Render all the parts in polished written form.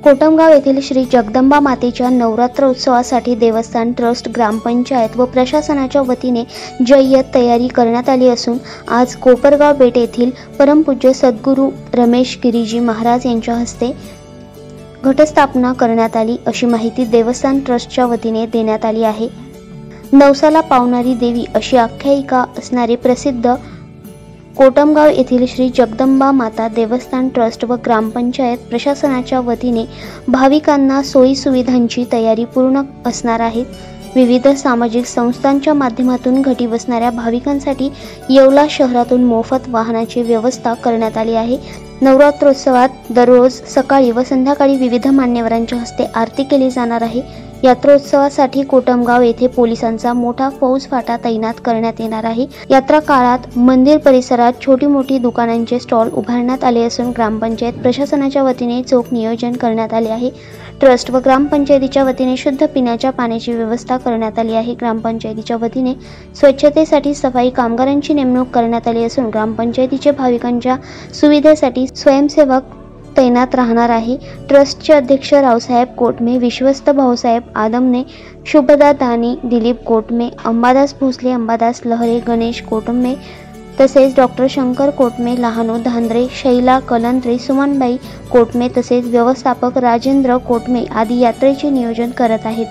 कोटमगाव येथील श्री जगदंबा मातेच्या नवरात्र उत्सवासाठी देवस्थान ट्रस्ट, ग्रामपंचायत व प्रशासनाच्या वतीने जय्यत तयारी करण्यात आली असून आज कोपरगाव पेठ येथील परमपूज्य सद्गुरू रमेश गिरीजी महाराज यांच्या हस्ते घटस्थापना करण्यात आली अशी माहिती देवस्थान ट्रस्टच्या वतीने देण्यात आली आहे। नवसाला पावणारी देवी अशी आख्यायिका असणारे प्रसिद्ध कोटमगाव येथील श्री जगदंबा माता देवस्थान ट्रस्ट व ग्रामपंचायत प्रशासनाच्या वतीने भाविकांना सोयी सुविधांची तयारी पूर्ण असणार आहे। विविध सामाजिक संस्थांच्या माध्यमातून घटी बसणाऱ्या भाविकांसाठी येवला शहरातून मोफत वाहनाची व्यवस्था करण्यात आली आहे। नवरात्रोत्सवात दररोज सकाळी व संध्याकाळी विविध मान्यवरांच्या हस्ते आरती केली जाणार आहे। यात्रोत्सवासाठी कोटमगाव येथे पोलिसांचा मोठा फौजफाटा तैनात करण्यात येणार आहे। यात्रा काळात मंदिर परिसरात छोटी मोठी दुकानांचे स्टॉल उभारण्यात आले असून ग्रामपंचायत प्रशासनाच्या वतीने चोख नियोजन करण्यात आले आहे। ट्रस्ट व ग्रामपंचायतीच्या वतीने शुद्ध पिण्याच्या पाण्याची व्यवस्था करण्यात आली आहे। ग्रामपंचायतीच्या वतीने स्वच्छतेसाठी सफाई कामगारांची नेमणूक करण्यात आली असून ग्रामपंचायतीचे भाविकांच्या सुविधेसाठी स्वयंसेवक तैनात राहणार आहे। ट्रस्टचे अध्यक्ष रावसाहेब कोटमे, विश्वस्त भाऊसाहेब आदमने, शुभदा दानी, दिलीप कोटमे, अंबादास भोसले, अंबादास लहरे, गणेश कोटमे तसेच डॉक्टर शंकर कोटमे, लहानू धांद्रे, शैला कलंत्रे, सुमनबाई कोटमे तसेच व्यवस्थापक राजेंद्र कोटमे आदी यात्रेचे नियोजन करत आहेत।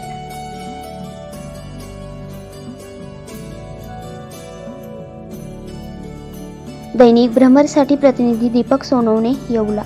दैनिक भ्रमरसाठी प्रतिनिधी दीपक सोनवणे, येवला।